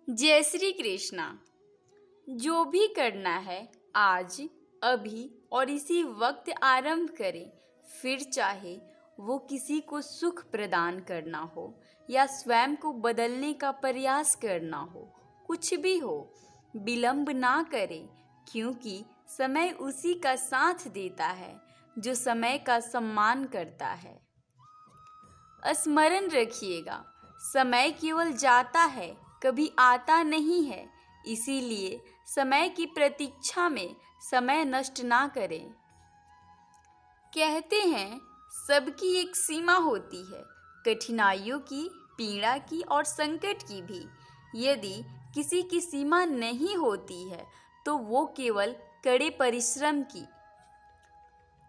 जय श्री कृष्णा। जो भी करना है आज, अभी और इसी वक्त आरंभ करें। फिर चाहे वो किसी को सुख प्रदान करना हो या स्वयं को बदलने का प्रयास करना हो, कुछ भी हो, विलंब ना करें, क्योंकि समय उसी का साथ देता है जो समय का सम्मान करता है। स्मरण रखिएगा, समय केवल जाता है, कभी आता नहीं है। इसीलिए समय की प्रतीक्षा में समय नष्ट ना करें। कहते हैं सबकी एक सीमा होती है, कठिनाइयों की, पीड़ा की और संकट की भी। यदि किसी की सीमा नहीं होती है तो वो केवल कड़े परिश्रम की।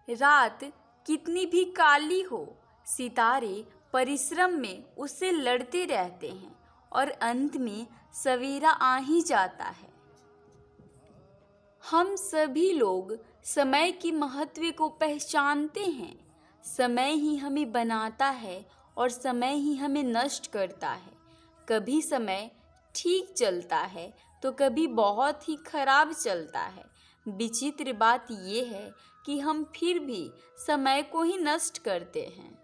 रात कितनी भी काली हो, सितारे परिश्रम में उससे लड़ते रहते हैं और अंत में सवेरा आ ही जाता है। हम सभी लोग समय की महत्व को पहचानते हैं। समय ही हमें बनाता है और समय ही हमें नष्ट करता है। कभी समय ठीक चलता है तो कभी बहुत ही खराब चलता है। विचित्र बात यह है कि हम फिर भी समय को ही नष्ट करते हैं।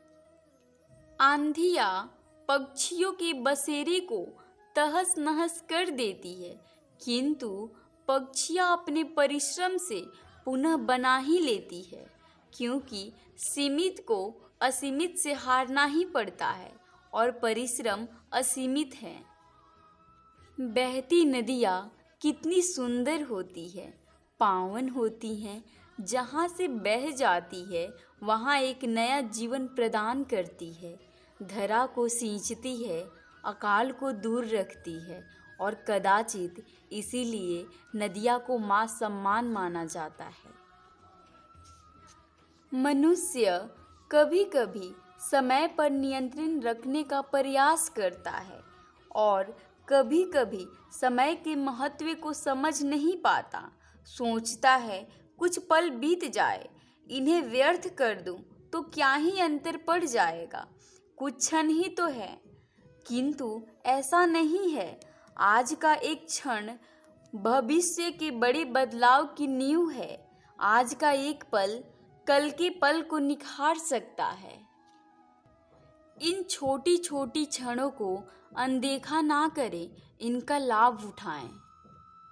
आंधियाँ पक्षियों के बसेरे को तहस नहस कर देती है, किंतु पक्षियाँ अपने परिश्रम से पुनः बना ही लेती है, क्योंकि सीमित को असीमित से हारना ही पड़ता है और परिश्रम असीमित है। बहती नदियाँ कितनी सुंदर होती है, पावन होती हैं। जहाँ से बह जाती है वहाँ एक नया जीवन प्रदान करती है, धरा को सींचती है, अकाल को दूर रखती है और कदाचित इसीलिए नदिया को माँ सम्मान माना जाता है। मनुष्य कभी कभी समय पर नियंत्रण रखने का प्रयास करता है और कभी कभी समय के महत्व को समझ नहीं पाता। सोचता है कुछ पल बीत जाए, इन्हें व्यर्थ कर दूं तो क्या ही अंतर पड़ जाएगा, कुछ क्षण ही तो है। किंतु ऐसा नहीं है। आज का एक क्षण भविष्य के बड़े बदलाव की नींव है। आज का एक पल कल के पल को निखार सकता है। इन छोटी छोटी क्षणों को अनदेखा ना करें, इनका लाभ उठाएं।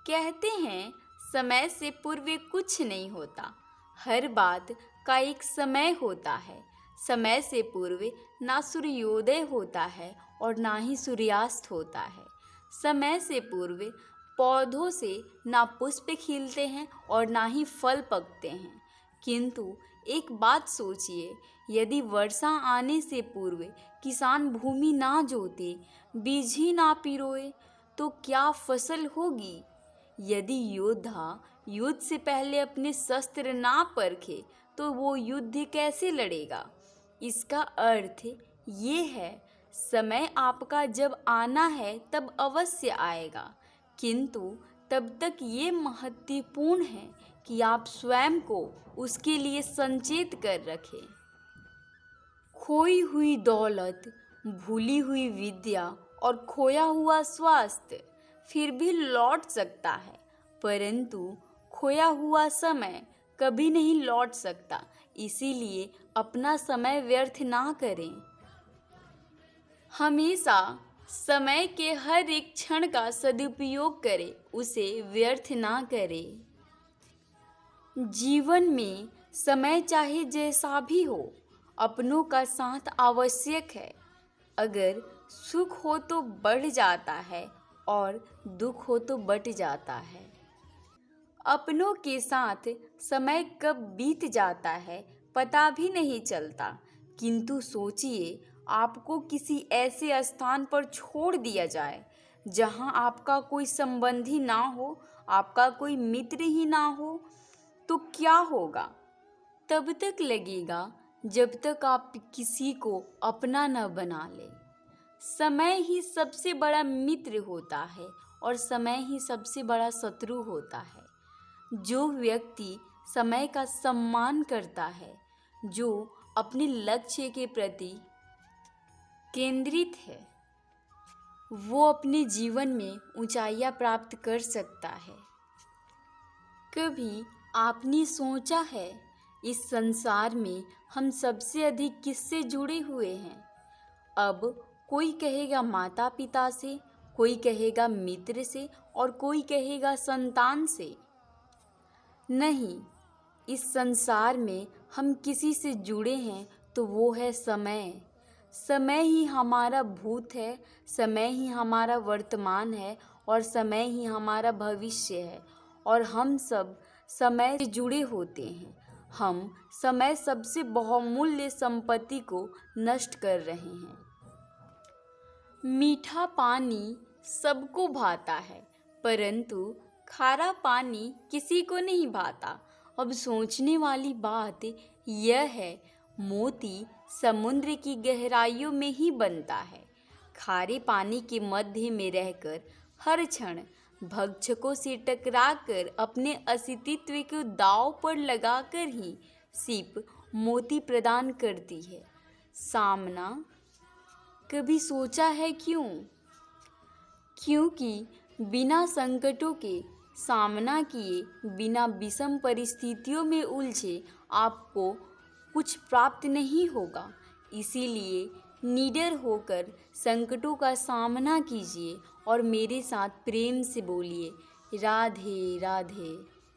कहते हैं समय से पूर्व कुछ नहीं होता, हर बात का एक समय होता है। समय से पूर्व ना सूर्योदय होता है और ना ही सूर्यास्त होता है। समय से पूर्व पौधों से ना पुष्प खिलते हैं और ना ही फल पकते हैं। किंतु एक बात सोचिए, यदि वर्षा आने से पूर्व किसान भूमि ना जोते, बीज ही ना पिरोए, तो क्या फसल होगी। यदि योद्धा युद्ध से पहले अपने शस्त्र ना परखे तो वो युद्ध कैसे लड़ेगा। इसका अर्थ ये है, समय आपका जब आना है तब अवश्य आएगा, किंतु तब तक ये महत्वपूर्ण है कि आप स्वयं को उसके लिए संचेत कर रखें। खोई हुई दौलत, भूली हुई विद्या और खोया हुआ स्वास्थ्य फिर भी लौट सकता है, परंतु खोया हुआ समय कभी नहीं लौट सकता। इसीलिए अपना समय व्यर्थ ना करें। हमेशा समय के हर एक क्षण का सदुपयोग करें, उसे व्यर्थ ना करें। जीवन में समय चाहे जैसा भी हो, अपनों का साथ आवश्यक है। अगर सुख हो तो बढ़ जाता है और दुख हो तो बट जाता है। अपनों के साथ समय कब बीत जाता है पता भी नहीं चलता, किंतु सोचिए आपको किसी ऐसे स्थान पर छोड़ दिया जाए जहां आपका कोई संबंधी ना हो, आपका कोई मित्र ही ना हो, तो क्या होगा। तब तक लगेगा जब तक आप किसी को अपना न बना ले। समय ही सबसे बड़ा मित्र होता है और समय ही सबसे बड़ा शत्रु होता है। जो व्यक्ति समय का सम्मान करता है, जो अपने लक्ष्य के प्रति केंद्रित है, वो अपने जीवन में ऊंचाइयां प्राप्त कर सकता है। कभी आपने सोचा है इस संसार में हम सबसे अधिक किससे जुड़े हुए हैं? अब कोई कहेगा माता पिता से, कोई कहेगा मित्र से और कोई कहेगा संतान से। नहीं, इस संसार में हम किसी से जुड़े हैं तो वो है समय। समय ही हमारा भूत है, समय ही हमारा वर्तमान है और समय ही हमारा भविष्य है। और हम सब समय से जुड़े होते हैं। हम समय सबसे बहुमूल्य संपत्ति को नष्ट कर रहे हैं। मीठा पानी सबको भाता है, परंतु खारा पानी किसी को नहीं भाता। अब सोचने वाली बात यह है, मोती समुद्र की गहराइयों में ही बनता है। खारे पानी के मध्य में रहकर हर क्षण भक्षकों से टकराकर अपने अस्तित्व को दांव पर लगाकर ही सीप मोती प्रदान करती है। सामना कभी सोचा है क्यों? क्योंकि बिना संकटों के सामना किए, बिना विषम परिस्थितियों में उलझे आपको कुछ प्राप्त नहीं होगा। इसीलिए निडर होकर संकटों का सामना कीजिए और मेरे साथ प्रेम से बोलिए, राधे राधे।